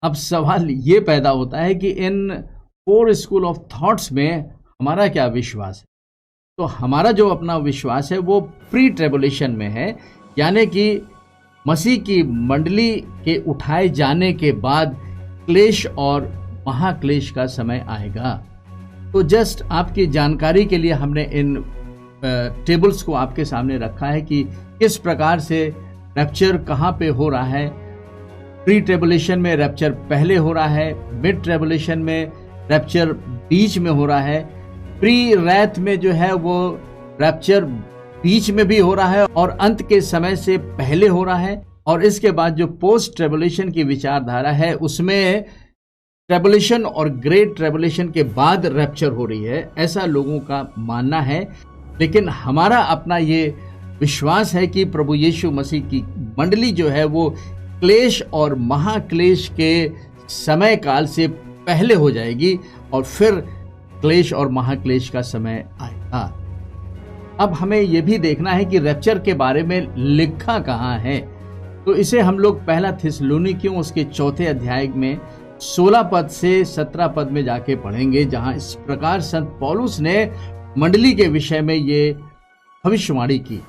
अब सवाल ये पैदा होता है कि इन 4 स्कूल ऑफ थॉट्स में हमारा क्या विश्वास है? तो हमारा जो अपना विश्वास है वो प्री ट्रिबुलेशन में है, यानी कि मसीह की मंडली के उठाए जाने के बाद क्लेश और महाक्लेश का समय आएगा। तो जस्ट आपकी जानकारी के लिए हमने इन टेबल्स को आपके सामने रखा है कि किस प्रकार से रैप्चर कहाँ पे हो रहा है। प्री ट्रिबुलेशन में रैप्चर पहले हो रहा है, मिड ट्रिबुलेशन में रैप्चर बीच में हो रहा है, प्री रैथ में जो है वो रैप्चर बीच में भी हो रहा है और अंत के समय से पहले हो रहा है, और इसके बाद जो पोस्ट ट्रिबुलेशन की विचारधारा है उसमें ट्रिबुलेशन और ग्रेट ट्रिबुलेशन के बाद रैप्चर हो रही है, ऐसा लोगों का मानना है। लेकिन हमारा अपना ये विश्वास है कि प्रभु यीशु मसीह की मंडली जो है वो क्लेश और महाक्लेश के समय काल से पहले हो जाएगी और फिर क्लेश और महाक्लेश का समय आएगा। अब हमें यह भी देखना है कि रैप्चर के बारे में लिखा कहाँ है। तो इसे हम लोग पहला थिस्सलुनीकियों उसके 4 अध्याय में 16 पद से 17 पद में जाके पढ़ेंगे, जहां इस प्रकार संत पौलुस ने मंडली के विषय में ये भविष्यवाणी की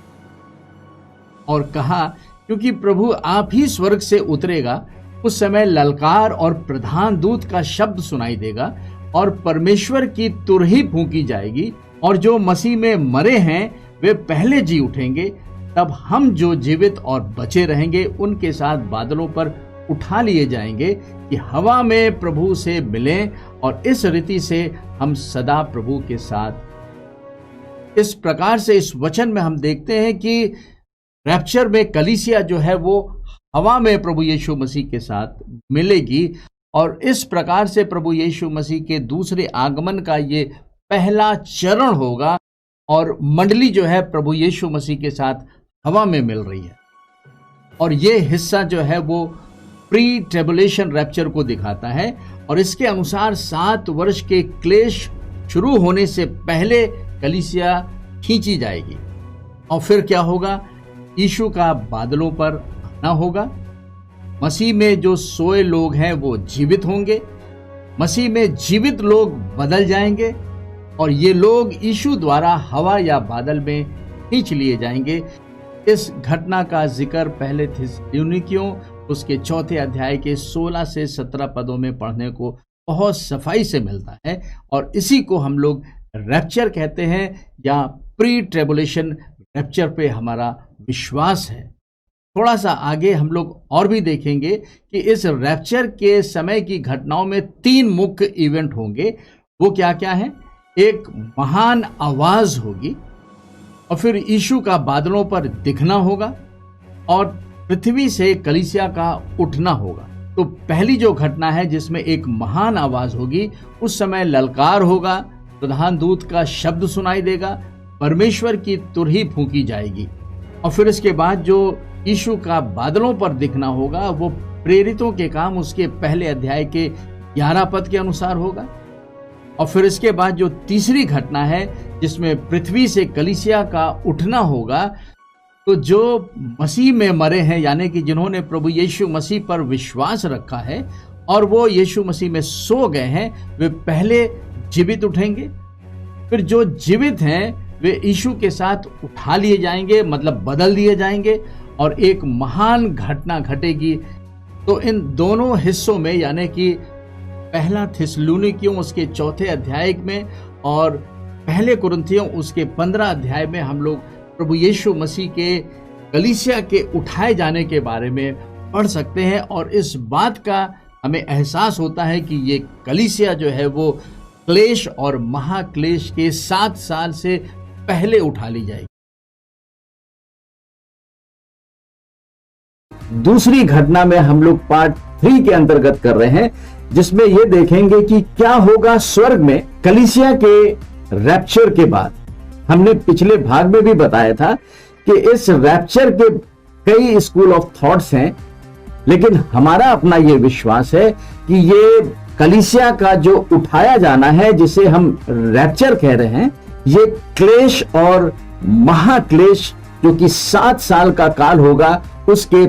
और कहा, क्योंकि प्रभु आप ही स्वर्ग से उतरेगा, उस समय ललकार और प्रधान दूत का शब्द सुनाई देगा और परमेश्वर की तुरही फूंकी जाएगी, और जो मसीह में मरे हैं वे पहले जी उठेंगे। तब हम जो जीवित और बचे रहेंगे उनके साथ बादलों पर उठा लिए जाएंगे कि हवा में प्रभु से मिलें, और इस रीति से हम सदा प्रभु के साथ। इस प्रकार से इस वचन में हम देखते हैं कि रैप्चर में कलीसिया जो है वो हवा में प्रभु यीशु मसीह के साथ मिलेगी, और इस प्रकार से प्रभु यीशु मसीह के दूसरे आगमन का ये पहला चरण होगा, और मंडली जो है प्रभु यीशु मसीह के साथ हवा में मिल रही है। और ये हिस्सा जो है वो प्री ट्रिबुलेशन रैप्चर को दिखाता है, और इसके अनुसार 7 वर्ष के क्लेश शुरू होने से पहले कलीसिया खींची जाएगी। और फिर क्या होगा? यीशु का बादलों पर आना होगा, मसीह में जो सोए लोग हैं वो जीवित होंगे, मसीह में जीवित लोग बदल जाएंगे, और ये लोग यीशु द्वारा हवा या बादल में खींच लिए जाएंगे। इस घटना का जिक्र पहले थिस्सलुनीकियों उसके 4 अध्याय के 16 से 17 पदों में पढ़ने को बहुत सफाई से मिलता है, और इसी को हम लोग रैप्चर कहते हैं, या प्री ट्रिबुलेशन रैप्चर पे हमारा विश्वास है। थोड़ा सा आगे हम लोग और भी देखेंगे कि इस रैप्चर के समय की घटनाओं में 3 मुख्य इवेंट होंगे। वो क्या क्या है? एक महान आवाज होगी, और फिर यीशु का बादलों पर दिखना होगा, और पृथ्वी से कलीसिया का उठना होगा। तो पहली जो घटना है जिसमें एक महान आवाज होगी, उस समय ललकार होगा, प्रधान दूत का शब्द सुनाई देगा, परमेश्वर की तुरही फूंकी जाएगी। और फिर इसके बाद जो यीशु का बादलों पर दिखना होगा वो प्रेरितों के काम उसके पहले अध्याय के 11 पद के अनुसार होगा। और फिर इसके बाद जो तीसरी घटना है जिसमें पृथ्वी से कलीसिया का उठना होगा, तो जो मसीह में मरे हैं, यानी कि जिन्होंने प्रभु यीशु मसीह पर विश्वास रखा है और वो यीशु मसीह में सो गए हैं, वे पहले जीवित उठेंगे। फिर जो जीवित हैं वे यीशु के साथ उठा लिए जाएंगे, मतलब बदल दिए जाएंगे, और एक महान घटना घटेगी। तो इन दोनों हिस्सों में, यानी कि पहला थिस्सलुनीकियों उसके 4 अध्याय में और पहले कुरिन्थियों उसके 15 अध्याय में, हम लोग प्रभु यीशु मसीह के कलीसिया के उठाए जाने के बारे में पढ़ सकते हैं। और इस बात का हमें एहसास होता है कि ये कलीसिया जो है वो क्लेश और महाक्लेश के 7 साल से पहले उठा ली जाएगी। दूसरी घटना में हम लोग पार्ट 3 के अंतर्गत कर रहे हैं, जिसमें यह देखेंगे कि क्या होगा स्वर्ग में कलीसिया के रैप्चर के बाद। हमने पिछले भाग में भी बताया था कि इस रैप्चर के कई स्कूल ऑफ थॉट्स हैं, लेकिन हमारा अपना यह विश्वास है कि ये कलीसिया का जो उठाया जाना है, जिसे हम रैप्चर कह रहे हैं, ये क्लेश और महाक्लेश जो कि 7 साल का काल होगा उसके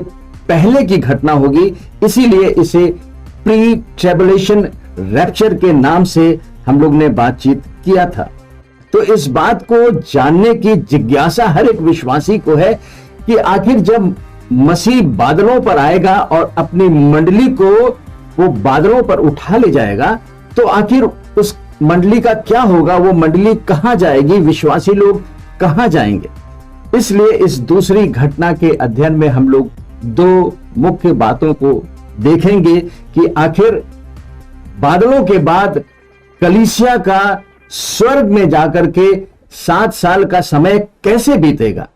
पहले की घटना होगी। इसीलिए इसे प्री ट्रिबुलेशन रैप्चर के नाम से हम लोग ने बातचीत किया था। तो इस बात को जानने की जिज्ञासा हर एक विश्वासी को है कि आखिर जब मसीह बादलों पर आएगा और अपनी मंडली को वो बादलों पर उठा ले जाएगा, तो आखिर उस मंडली का क्या होगा? वो मंडली कहां जाएगी? विश्वासी लोग कहां जाएंगे? इसलिए इस दूसरी घटना के अध्ययन में हम लोग दो मुख्य बातों को देखेंगे कि आखिर बादलों के बाद कलीसिया का स्वर्ग में जाकर के 7 साल का समय कैसे बीतेगा।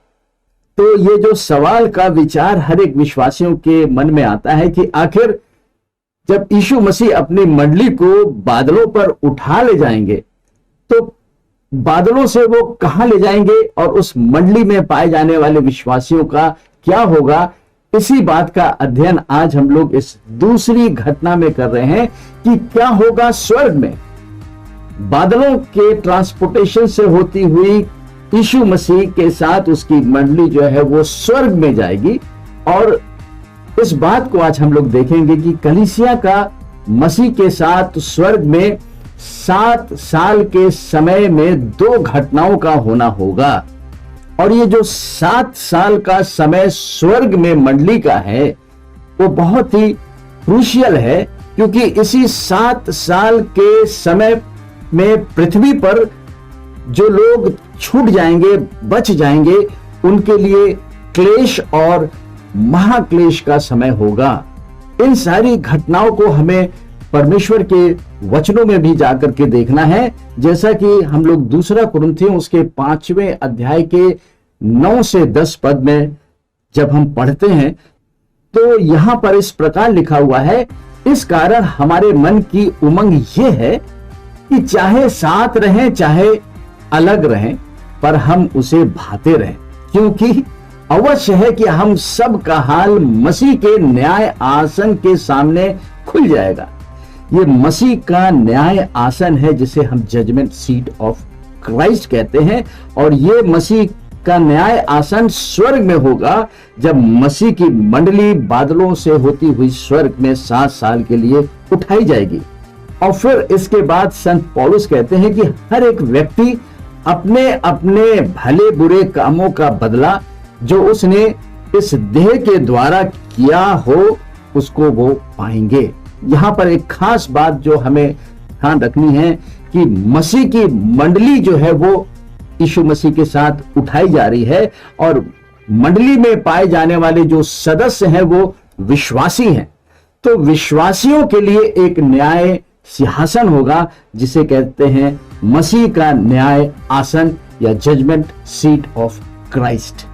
तो ये जो सवाल का विचार हर एक विश्वासियों के मन में आता है कि आखिर जब यीशु मसीह अपनी मंडली को बादलों पर उठा ले जाएंगे, तो बादलों से वो कहां ले जाएंगे और उस मंडली में पाए जाने वाले विश्वासियों का क्या होगा। इसी बात का अध्ययन आज हम लोग इस दूसरी घटना में कर रहे हैं कि क्या होगा स्वर्ग में। बादलों के ट्रांसपोर्टेशन से होती हुई यीशु मसीह के साथ उसकी मंडली जो है वो स्वर्ग में जाएगी, और इस बात को आज हम लोग देखेंगे कि कलीसिया का मसीह के साथ स्वर्ग में 7 साल के समय में 2 घटनाओं का होना होगा। और ये जो 7 साल का समय स्वर्ग में मंडली का है वो बहुत ही क्रूशियल है, क्योंकि इसी 7 साल के समय में पृथ्वी पर जो लोग छूट जाएंगे, बच जाएंगे, उनके लिए क्लेश और महाक्लेश का समय होगा। इन सारी घटनाओं को हमें परमेश्वर के वचनों में भी जाकर के देखना है, जैसा कि हम लोग दूसरा कुरिन्थियों उसके 5वें अध्याय के 9 से 10 पद में जब हम पढ़ते हैं, तो यहां पर इस प्रकार लिखा हुआ है, इस कारण हमारे मन की उमंग ये है कि चाहे साथ रहें चाहे अलग रहें, पर हम उसे भाते रहें, क्योंकि अवश्य है कि हम सब का हाल मसीह के न्याय आसन के सामने खुल जाएगा। ये मसीह का न्याय आसन है जिसे हम जजमेंट सीट ऑफ क्राइस्ट कहते हैं, और ये मसीह का न्याय आसन स्वर्ग में होगा जब मसीह की मंडली बादलों से होती हुई स्वर्ग में 7 साल के लिए उठाई जाएगी। और फिर इसके बाद संत पौलुस कहते हैं कि हर एक व्यक्ति अपने अपने भले बुरे कामों का बदला जो उसने इस देह के द्वारा किया हो उसको वो पाएंगे। यहां पर एक खास बात जो हमें ध्यान रखनी है कि मसीह की मंडली जो है वो यीशु मसीह के साथ उठाई जा रही है, और मंडली में पाए जाने वाले जो सदस्य हैं वो विश्वासी हैं। तो विश्वासियों के लिए एक न्याय सिंहासन होगा जिसे कहते हैं मसीह का न्याय आसन या जजमेंट सीट ऑफ क्राइस्ट।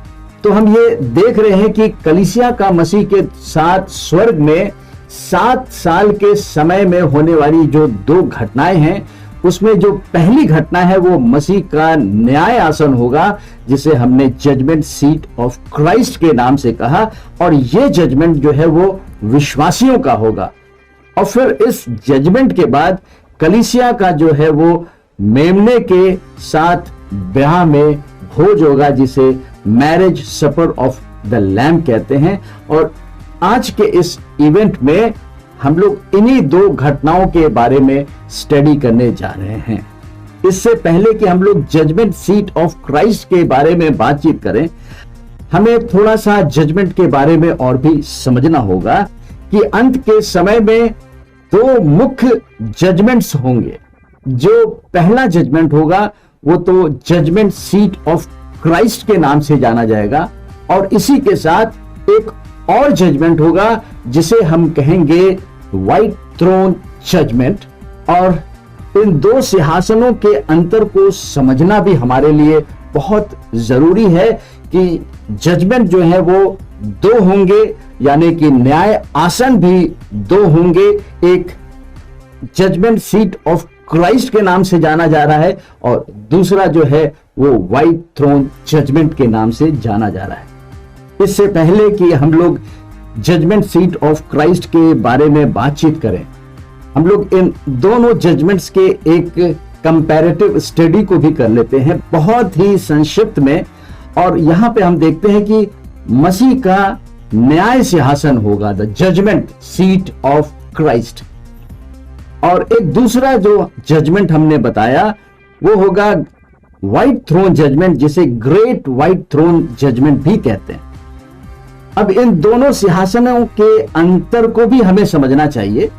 तो हम ये देख रहे हैं कि कलीसिया का मसीह के साथ स्वर्ग में 7 साल के समय में होने वाली जो 2 घटनाएं हैं, उसमें जो पहली घटना है वो मसीह का न्याय आसन होगा जिसे हमने जजमेंट सीट ऑफ क्राइस्ट के नाम से कहा, और ये जजमेंट जो है वो विश्वासियों का होगा। और फिर इस जजमेंट के बाद कलीसिया का जो है वो मेमने के साथ ब्याह में भोज होगा जिसे marriage supper of the lamb कहते हैं। और आज के इस इवेंट में हम लोग इन्हीं 2 घटनाओं के बारे में स्टडी करने जा रहे हैं। इससे पहले कि हम लोग जजमेंट सीट ऑफ क्राइस्ट के बारे में बातचीत करें, हमें थोड़ा सा जजमेंट के बारे में और भी समझना होगा कि अंत के समय में 2 मुख्य जजमेंट्स होंगे। जो पहला जजमेंट होगा वो तो जजमेंट सीट ऑफ क्राइस्ट के नाम से जाना जाएगा, और इसी के साथ एक और जजमेंट होगा जिसे हम कहेंगे व्हाइट थ्रोन जजमेंट। और इन 2 सिंहासनों के अंतर को समझना भी हमारे लिए बहुत जरूरी है कि जजमेंट जो है वो 2 होंगे, यानी कि न्याय आसन भी 2 होंगे। एक जजमेंट सीट ऑफ क्राइस्ट के नाम से जाना जा रहा है और दूसरा जो है वो व्हाइट थ्रोन जजमेंट के नाम से जाना जा रहा है। इससे पहले कि हम लोग जजमेंट सीट ऑफ क्राइस्ट के बारे में बातचीत करें, हम लोग इन दोनों जजमेंट्स के एक कंपैरेटिव स्टडी को भी कर लेते हैं बहुत ही संक्षिप्त में। और यहां पे हम देखते हैं कि मसीह का न्याय सिंहासन होगा, the judgement seat of Christ. और एक दूसरा जो जजमेंट हमने बताया वो होगा व्हाइट थ्रोन जजमेंट, जिसे ग्रेट व्हाइट थ्रोन जजमेंट भी कहते हैं। अब इन दोनों सिंहासनों के अंतर को भी हमें समझना चाहिए।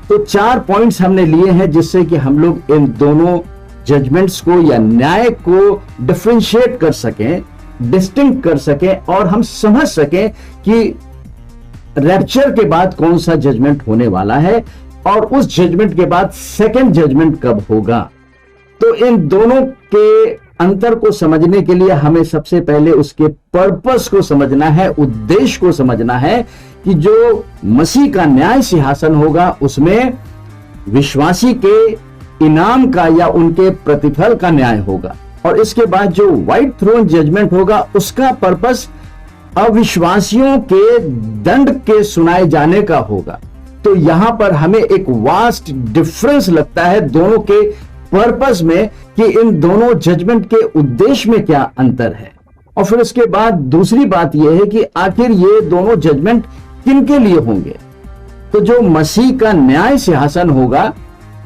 तो 4 पॉइंट्स हमने लिए हैं जिससे कि हम लोग इन दोनों जजमेंट्स को या न्याय को डिफरेंशिएट कर सकें, डिस्टिंक्ट कर सकें और हम समझ सकें कि रैप्चर के बाद कौन सा जजमेंट होने वाला है और उस जजमेंट के बाद सेकंड जजमेंट कब होगा। तो इन दोनों के अंतर को समझने के लिए हमें सबसे पहले उसके पर्पस को समझना है, उद्देश्य को समझना है कि जो मसीह का न्याय सिंहासन होगा उसमें विश्वासी के इनाम का या उनके प्रतिफल का न्याय होगा, और इसके बाद जो व्हाइट थ्रोन जजमेंट होगा उसका पर्पस अविश्वासियों के दंड के सुनाए जाने का होगा। तो यहां पर हमें एक वास्ट डिफरेंस लगता है दोनों के पर्पस में कि इन दोनों जजमेंट के उद्देश्य में क्या अंतर है। और फिर इसके बाद दूसरी बात यह है कि आखिर ये दोनों जजमेंट किनके लिए होंगे। तो जो मसीह का न्याय सिंहासन होगा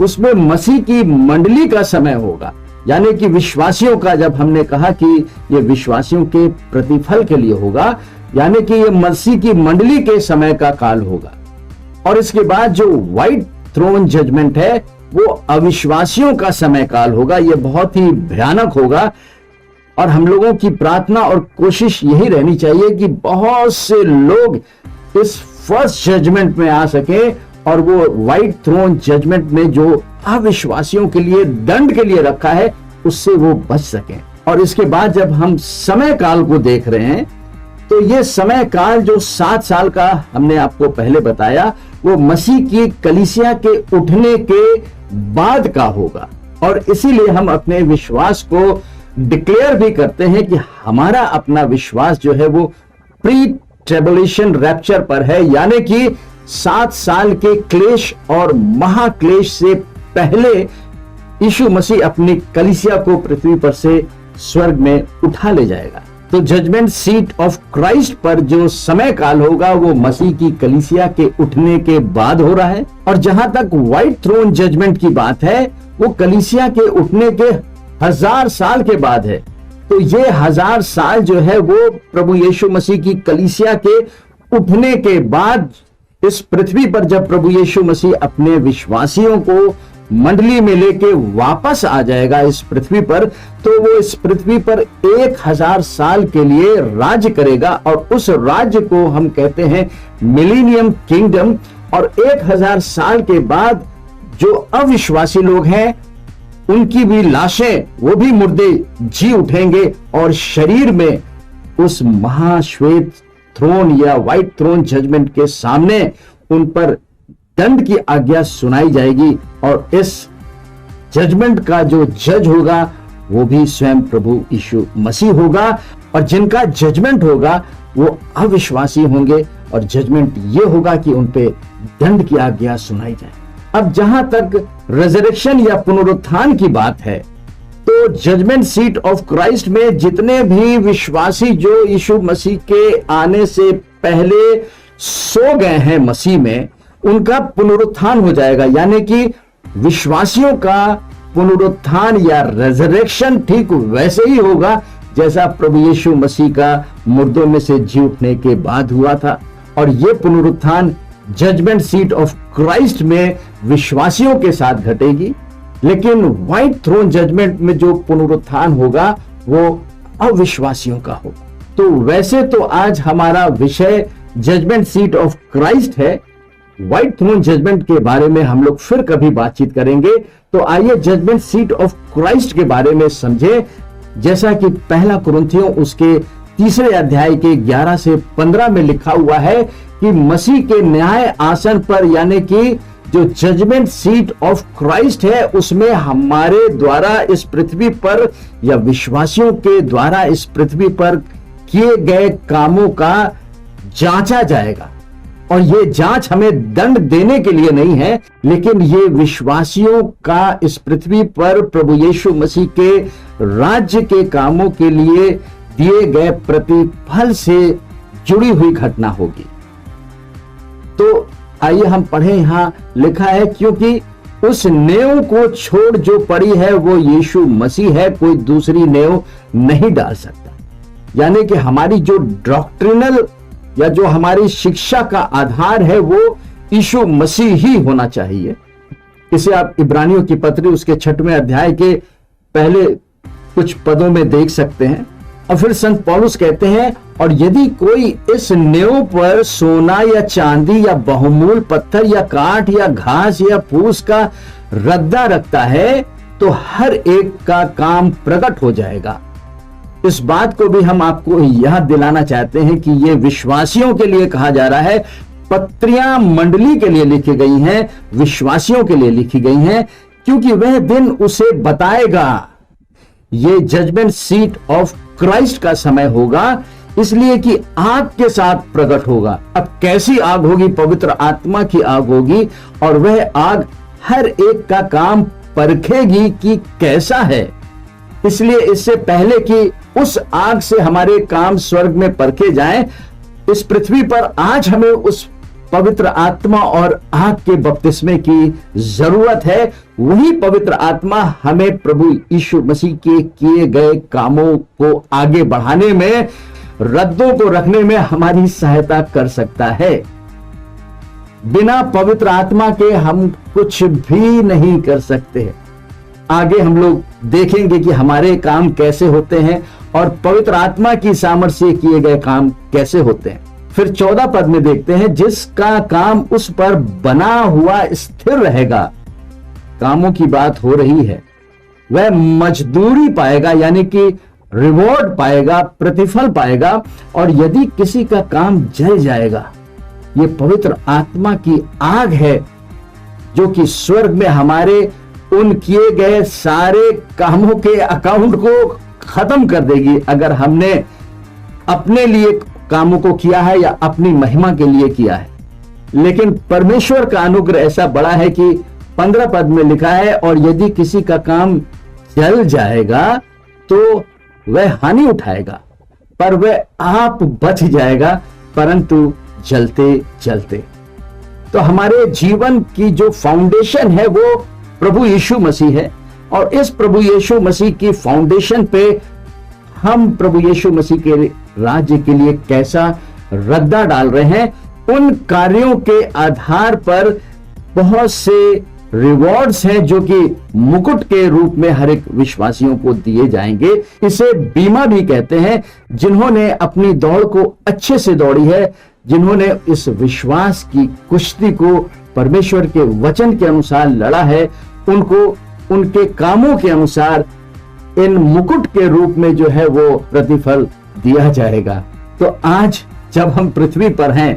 उसमें मसीह की मंडली का समय होगा, यानी कि विश्वासियों का। जब हमने कहा कि ये विश्वासियों के प्रतिफल के लिए होगा, यानी कि ये मसीह की मंडली के समय का काल होगा। और इसके बाद जो व्हाइट थ्रोन जजमेंट है वो अविश्वासियों का समय काल होगा। ये बहुत ही भयानक होगा और हम लोगों की प्रार्थना और कोशिश यही रहनी चाहिए कि बहुत से लोग इस फर्स्ट जजमेंट में आ सके और वो व्हाइट थ्रोन जजमेंट में जो अविश्वासियों के लिए दंड के लिए रखा है उससे वो बच सकें। और इसके बाद जब हम समय काल को देख रहे हैं तो ये समय काल जो 7 साल का हमने आपको पहले बताया वो मसीह की कलीसिया के उठने के बाद का होगा। और इसीलिए हम अपने विश्वास को डिक्लेयर भी करते हैं कि हमारा अपना विश्वास जो है वो प्री ट्रिबुलेशन रैप्चर पर है, यानी कि 7 साल के क्लेश और महाक्लेश से पहले यीशु मसीह अपनी कलीसिया को पृथ्वी पर से स्वर्ग में उठा ले जाएगा। तो जजमेंट सीट ऑफ क्राइस्ट पर जो समय काल होगा वो मसीह की कलीसिया के उठने के बाद हो रहा है। और जहां तक व्हाइट थ्रोन जजमेंट की बात है वो कलीसिया के उठने के 1000 साल के बाद है। तो ये 1000 साल जो है वो प्रभु यीशु मसीह की कलीसिया के उठने के बाद इस पृथ्वी पर जब प्रभु यीशु मसीह अपने विश्वासियों को मंडली में लेके वापस आ जाएगा इस पृथ्वी पर, तो वो इस पृथ्वी पर 1000 साल के लिए राज्य करेगा और उस राज्य को हम कहते हैं मिलेनियम किंगडम। और 1000 साल के बाद जो अविश्वासी लोग हैं उनकी भी लाशें, वो भी मुर्दे जी उठेंगे और शरीर में उस महाश्वेत थ्रोन या व्हाइट थ्रोन जजमेंट के सामने उन पर दंड की आज्ञा सुनाई जाएगी। और इस जजमेंट का जो जज होगा वो भी स्वयं प्रभु यीशु मसीह होगा, और जिनका जजमेंट होगा वो अविश्वासी होंगे और जजमेंट ये होगा कि उन पे दंड की आज्ञा सुनाई जाए। अब जहां तक रेजरेक्शन या पुनरुत्थान की बात है तो जजमेंट सीट ऑफ क्राइस्ट में जितने भी विश्वासी जो यीशु मसीह के आने से पहले सो गए हैं मसीह में, उनका पुनरुत्थान हो जाएगा। यानी कि विश्वासियों का पुनरुत्थान या रेजरेक्शन ठीक वैसे ही होगा जैसा प्रभु यीशु मसीह का मुर्दों में से जी उठने के बाद हुआ था। और यह पुनरुत्थान जजमेंट सीट ऑफ क्राइस्ट में विश्वासियों के साथ घटेगी, लेकिन व्हाइट थ्रोन जजमेंट में जो पुनरुत्थान होगा वो अविश्वासियों का होगा। तो वैसे तो आज हमारा विषय जजमेंट सीट ऑफ क्राइस्ट है, व्हाइट थ्रोन जजमेंट के बारे में हम लोग फिर कभी बातचीत करेंगे। तो आइए जजमेंट सीट ऑफ क्राइस्ट के बारे में समझे। जैसा कि पहला कुरिन्थियों उसके 3 अध्याय के 11 से 15 में लिखा हुआ है कि मसीह के न्याय आसन पर, यानी कि जो जजमेंट सीट ऑफ क्राइस्ट है उसमें हमारे द्वारा इस पृथ्वी पर या विश्वासियों के द्वारा इस पृथ्वी पर किए गए कामों का जांचा जाएगा। और ये जांच हमें दंड देने के लिए नहीं है, लेकिन ये विश्वासियों का इस पृथ्वी पर प्रभु यीशु मसीह के राज्य के कामों के लिए दिए गए प्रतिफल से जुड़ी हुई घटना होगी। तो आइए हम पढ़ें, यहां लिखा है, क्योंकि उस नेव को छोड़ जो पड़ी है वो यीशु मसीह है, कोई दूसरी नेव नहीं डाल सकता। यानी कि हमारी जो डॉक्ट्रिनल या जो हमारी शिक्षा का आधार है वो यीशु मसीह ही होना चाहिए। इसे आप इब्रानियों की पत्री उसके 6वें अध्याय के पहले कुछ पदों में देख सकते हैं। और फिर संत पौलुस कहते हैं, और यदि कोई इस नेव पर सोना या चांदी या बहुमूल पत्थर या काठ या घास या फूस का रद्दा रखता है तो हर एक का काम प्रकट हो जाएगा। इस बात को भी हम आपको याद दिलाना चाहते हैं कि यह विश्वासियों के लिए कहा जा रहा है, पत्रियां मंडली के लिए लिखी गई हैं, विश्वासियों के लिए लिखी गई हैं, क्योंकि वह दिन उसे बताएगा। यह जजमेंट सीट ऑफ क्राइस्ट का समय होगा, इसलिए कि आग के साथ प्रकट होगा। अब कैसी आग होगी? पवित्र आत्मा की आग होगी, और वह आग हर एक का काम परखेगी कि कैसा है। इसलिए इससे पहले कि उस आग से हमारे काम स्वर्ग में परखे जाएं, इस पृथ्वी पर आज हमें उस पवित्र आत्मा और आग के बपतिस्मे की जरूरत है। वही पवित्र आत्मा हमें प्रभु यीशु मसीह के किए गए कामों को आगे बढ़ाने में, रद्दों को रखने में हमारी सहायता कर सकता है। बिना पवित्र आत्मा के हम कुछ भी नहीं कर सकते। आगे हम लोग देखेंगे कि हमारे काम कैसे होते हैं और पवित्र आत्मा की सामर्थ्य से किए गए काम कैसे होते हैं। फिर 14 पद में देखते हैं, जिसका काम उस पर बना हुआ स्थिर रहेगा। कामों की बात हो रही है। वह मजदूरी पाएगा, यानी कि रिवॉर्ड पाएगा, प्रतिफल पाएगा। और यदि किसी का काम जल जाएगा, यह पवित्र आत्मा की आग है जो कि स्वर्ग में हमारे उन किए गए सारे कामों के अकाउंट को खत्म कर देगी। अगर हमने अपने लिए कामों को किया है या अपनी महिमा के लिए किया है। लेकिन परमेश्वर का अनुग्रह ऐसा बड़ा है कि 15 पद में लिखा है, और यदि किसी का काम जल जाएगा तो वह हानि उठाएगा, पर वह आप बच जाएगा, परंतु जलते जलते। तो हमारे जीवन की जो फाउंडेशन है वो प्रभु यीशु मसीह है, और इस प्रभु यीशु मसीह की फाउंडेशन पे हम प्रभु यीशु मसीह के राज्य के लिए कैसा रद्दा डाल रहे हैं, उन कार्यों के आधार पर बहुत से रिवॉर्ड्स हैं जो कि मुकुट के रूप में हर एक विश्वासियों को दिए जाएंगे। इसे बीमा भी कहते हैं। जिन्होंने अपनी दौड़ को अच्छे से दौड़ी है, जिन्होंने इस विश्वास की कुश्ती को परमेश्वर के वचन के अनुसार लड़ा है, उनको उनके कामों के अनुसार इन मुकुट के रूप में जो है वो प्रतिफल दिया जाएगा। तो आज जब हम पृथ्वी पर हैं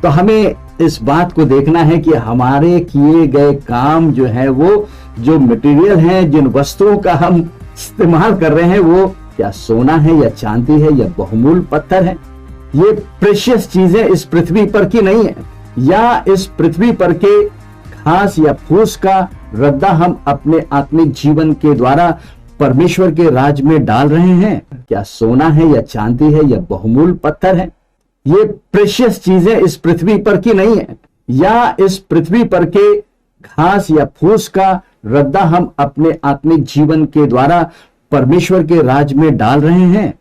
तो हमें इस बात को देखना है कि हमारे किए गए काम जो है वो, जो मटेरियल है, जिन वस्तुओं का हम इस्तेमाल कर रहे हैं, वो क्या सोना है या चांदी है या बहुमूल पत्थर है। ये प्रेशियस चीजें इस पृथ्वी पर की नहीं है, या इस पृथ्वी पर के घास या फूस का रद्दा हम अपने आत्मिक जीवन के द्वारा परमेश्वर के राज में डाल रहे हैं। क्या सोना है या चांदी है या बहुमूल पत्थर है। ये प्रेशियस चीजें इस पृथ्वी पर की नहीं है, या इस पृथ्वी पर के घास या फूस का रद्दा हम अपने आत्मिक जीवन के द्वारा परमेश्वर के राज में डाल रहे हैं।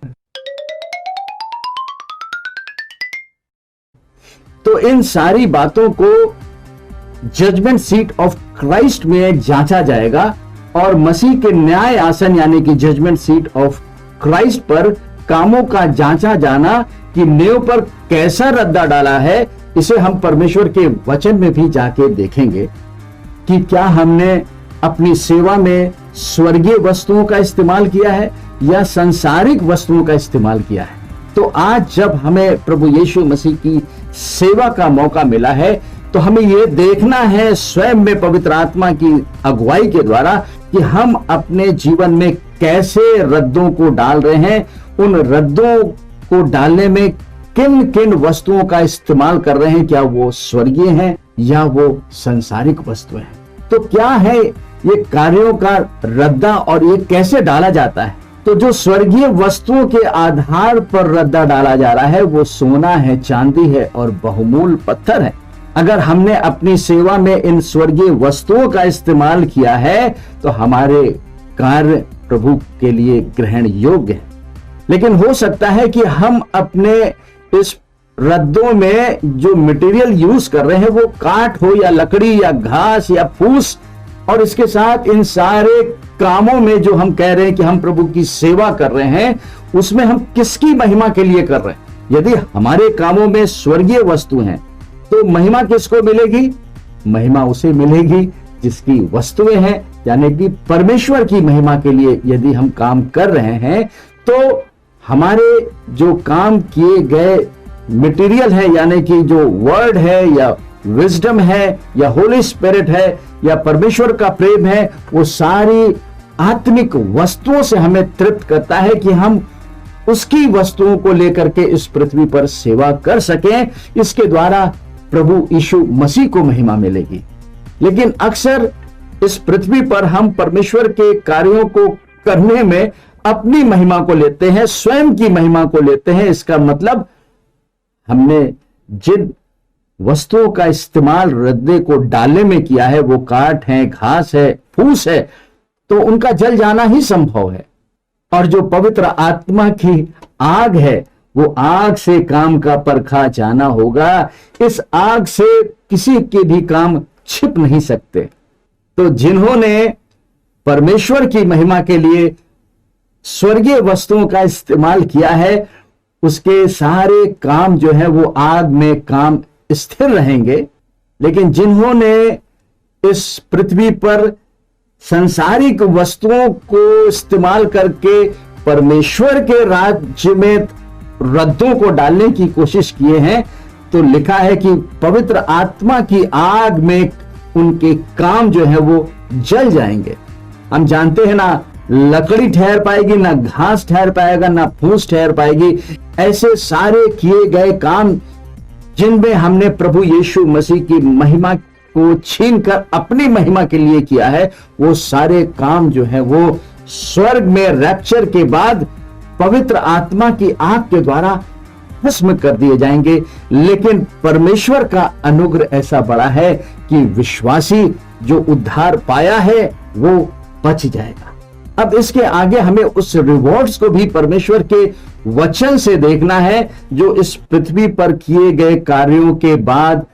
तो इन सारी बातों को जजमेंट सीट ऑफ क्राइस्ट में जांचा जाएगा, और मसीह के न्याय आसन यानी कि जजमेंट सीट ऑफ क्राइस्ट पर कामों का जांचा जाना कि नेव पर कैसा रद्दा डाला है, इसे हम परमेश्वर के वचन में भी जाके देखेंगे कि क्या हमने अपनी सेवा में स्वर्गीय वस्तुओं का इस्तेमाल किया है या सांसारिक वस्तुओं का इस्तेमाल किया है। तो आज जब हमें प्रभु यीशु मसीह की सेवा का मौका मिला है, तो हमें यह देखना है स्वयं में पवित्र आत्मा की अगुवाई के द्वारा कि हम अपने जीवन में कैसे रद्दों को डाल रहे हैं, उन रद्दों को डालने में किन किन वस्तुओं का इस्तेमाल कर रहे हैं, क्या वो स्वर्गीय हैं या वो सांसारिक वस्तुएं हैं। तो क्या है ये कार्यों का रद्दा और ये कैसे डाला जाता है। तो जो स्वर्गीय वस्तुओं के आधार पर रद्दा डाला जा रहा है वो सोना है, चांदी है और बहुमूल पत्थर है। अगर हमने अपनी सेवा में इन स्वर्गीय वस्तुओं का इस्तेमाल किया है तो हमारे कार्य प्रभु के लिए ग्रहण योग्य है। लेकिन हो सकता है कि हम अपने इस रद्दों में जो मटेरियल यूज कर रहे हैं वो काठ हो या लकड़ी या घास या फूस, और इसके साथ इन सारे कामों में जो हम कह रहे हैं कि हम प्रभु की सेवा कर रहे हैं, उसमें हम किसकी महिमा के लिए कर रहे हैं। यदि हमारे कामों में स्वर्गीय वस्तु हैं तो महिमा किसको मिलेगी? महिमा उसे मिलेगी जिसकी वस्तुएं हैं, यानी कि परमेश्वर की महिमा के लिए यदि हम काम कर रहे हैं तो हमारे जो काम किए गए मटेरियल है, यानी कि जो वर्ड है या विजडम है या होली स्पिरिट है या परमेश्वर का प्रेम है, वो सारी आत्मिक वस्तुओं से हमें तृप्त करता है कि हम उसकी वस्तुओं को लेकर के इस पृथ्वी पर सेवा कर सकें। इसके द्वारा प्रभु यीशु मसीह को महिमा मिलेगी। लेकिन अक्सर इस पृथ्वी पर हम परमेश्वर के कार्यों को करने में अपनी महिमा को लेते हैं, स्वयं की महिमा को लेते हैं। इसका मतलब हमने जिन वस्तुओं का इस्तेमाल रद्दे को डालने में किया है, वो काठ है, घास है, फूस है, तो उनका जल जाना ही संभव है। और जो पवित्र आत्मा की आग है, वो आग से काम का परखा जाना होगा। इस आग से किसी के भी काम छिप नहीं सकते। तो जिन्होंने परमेश्वर की महिमा के लिए स्वर्गीय वस्तुओं का इस्तेमाल किया है, उसके सारे काम जो है वो आग में काम स्थिर रहेंगे। लेकिन जिन्होंने इस पृथ्वी पर सांसारिक वस्तुओं को इस्तेमाल करके परमेश्वर के राज्य में रद्दों को डालने की कोशिश किए हैं, तो लिखा है कि पवित्र आत्मा की आग में उनके काम जो है वो जल जाएंगे। हम जानते हैं ना, लकड़ी ठहर पाएगी, ना घास ठहर पाएगा, ना फूस ठहर पाएगी। ऐसे सारे किए गए काम जिनमें हमने प्रभु यीशु मसीह की महिमा को छीनकर अपनी महिमा के लिए किया है, वो सारे काम जो है वो स्वर्ग में रैप्चर के बाद पवित्र आत्मा की आग के द्वारा भस्म कर दिए जाएंगे। लेकिन परमेश्वर का अनुग्रह ऐसा बड़ा है कि विश्वासी जो उद्धार पाया है वो बच जाएगा। अब इसके आगे हमें उस रिवॉर्ड्स को भी परमेश्वर के वचन से देखना है, जो इस पृथ्वी पर किए गए कार्यों के बाद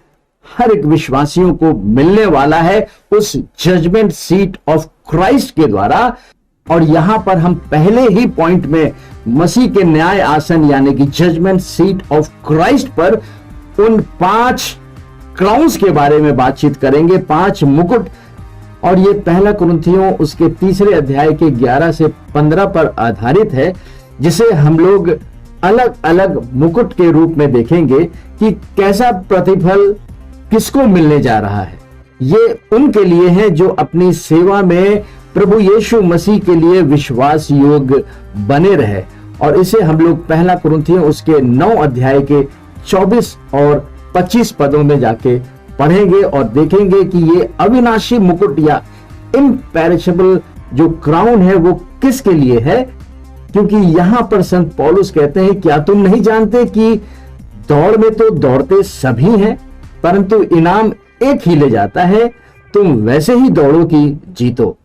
हर एक विश्वासियों को मिलने वाला है उस जजमेंट सीट ऑफ क्राइस्ट के द्वारा। और यहां पर हम पहले ही पॉइंट में मसीह के न्याय आसन यानी कि जजमेंट सीट ऑफ क्राइस्ट पर उन 5 क्राउन्स के बारे में बातचीत करेंगे, 5 मुकुट। और ये पहला कुरिन्थियों उसके 3 अध्याय के 11 से 15 पर आधारित है, जिसे हम लोग अलग अलग मुकुट के रूप में देखेंगे कि कैसा प्रतिफल किसको मिलने जा रहा है। ये उनके लिए है जो अपनी सेवा में प्रभु यीशु मसीह के लिए विश्वास योग्य बने रहे। और इसे हम लोग पहला कुरिन्थियों उसके 9 अध्याय के 24 और 25 पदों में जाके पढ़ेंगे और देखेंगे कि ये अविनाशी मुकुट या इम्पेरिशेबल जो क्राउन है वो किसके लिए है। क्योंकि यहां पर संत पौलुस कहते हैं, क्या तुम नहीं जानते कि दौड़ में तो दौड़ते सभी हैं, परंतु इनाम एक ही ले जाता है। तुम वैसे ही दौड़ो कि जीतो।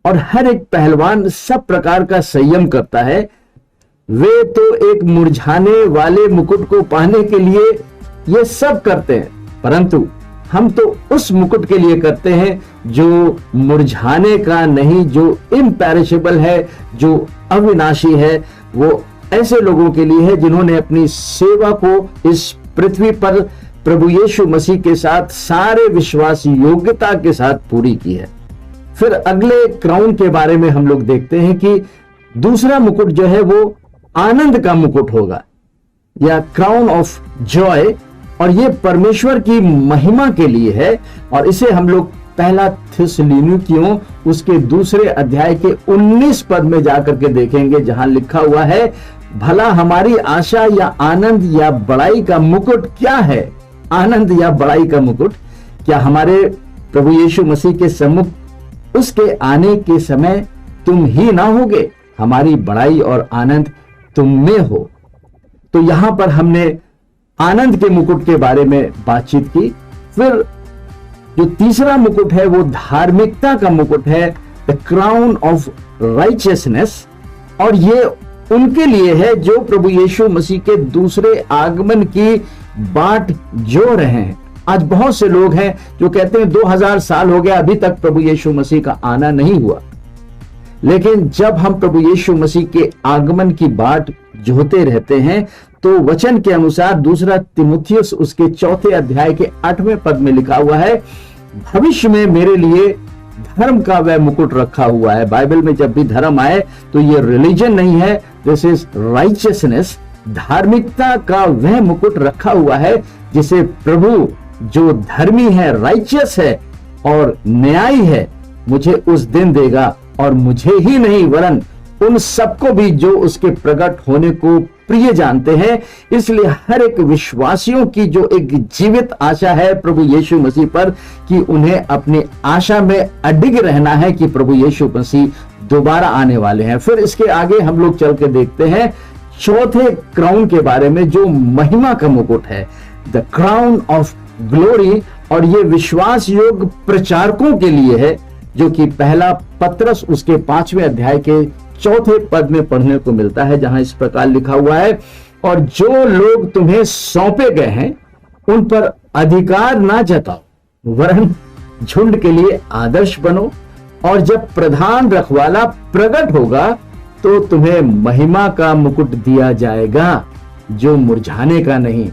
और हर एक पहलवान सब प्रकार का संयम करता है। वे तो एक मुरझाने वाले मुकुट को पाने के लिए ये सब करते हैं, परंतु हम तो उस मुकुट के लिए करते हैं जो मुरझाने का नहीं, जो इम्पेरिशेबल है, जो अविनाशी है। वो ऐसे लोगों के लिए है जिन्होंने अपनी सेवा को इस पृथ्वी पर प्रभु यीशु मसीह के साथ सारे विश्वास योग्यता के साथ पूरी की है। फिर अगले क्राउन के बारे में हम लोग देखते हैं कि दूसरा मुकुट जो है वो आनंद का मुकुट होगा या क्राउन ऑफ जॉय, और ये परमेश्वर की महिमा के लिए है। और इसे हम लोग पहला थिस्सलुनीकियों उसके 2 अध्याय के 19 पद में जाकर के देखेंगे, जहां लिखा हुआ है, भला हमारी आशा या आनंद या बड़ाई का मुकुट क्या है। आनंद या बड़ाई का मुकुट क्या हमारे प्रभु यीशु मसीह के सम्मुख उसके आने के समय तुम ही ना होगे। हमारी बड़ाई और आनंद तुम में हो। तो यहां पर हमने आनंद के मुकुट के बारे में बातचीत की। फिर जो तीसरा मुकुट है वो धार्मिकता का मुकुट है, द क्राउन ऑफ राइचियसनेस, और ये उनके लिए है जो प्रभु यीशु मसीह के दूसरे आगमन की बाट जो रहे हैं। आज बहुत से लोग हैं जो कहते हैं 2000 साल हो गया, अभी तक प्रभु यीशु मसीह का आना नहीं हुआ। लेकिन जब हम प्रभु यीशु मसीह के आगमन की बाट जोहते रहते हैं तो वचन के अनुसार दूसरा तिमुथियुस उसके 4 अध्याय के 8वें पद में लिखा हुआ है, भविष्य में मेरे लिए धर्म का वह मुकुट रखा हुआ है। बाइबल में जब भी धर्म आए तो ये रिलीजन नहीं है, दिस इज राइचियसनेस। धार्मिकता का वह मुकुट रखा हुआ है जिसे प्रभु जो धर्मी है, राइचियस है और न्यायी है, मुझे उस दिन देगा, और मुझे ही नहीं वरन उन सबको भी जो उसके प्रकट होने को प्रिय जानते हैं। इसलिए हर एक विश्वासियों की जो एक जीवित आशा है प्रभु यीशु मसीह पर, कि उन्हें अपनी आशा में अडिग रहना है कि प्रभु यीशु मसीह दोबारा आने वाले हैं। फिर इसके आगे हम लोग चल के देखते हैं चौथे क्राउन के बारे में, जो महिमा का मुकुट है, द क्राउन ऑफ ग्लोरी। और ये विश्वास योग प्रचारकों के लिए है, जो कि पहला पत्रस उसके 5वें अध्याय के 4 पद में पढ़ने को मिलता है, जहां इस प्रकार लिखा हुआ है, और जो लोग तुम्हें सौंपे गए हैं उन पर अधिकार ना जताओ, वरन झुंड के लिए आदर्श बनो, और जब प्रधान रखवाला प्रकट होगा तो तुम्हें महिमा का मुकुट दिया जाएगा, जो मुरझाने का नहीं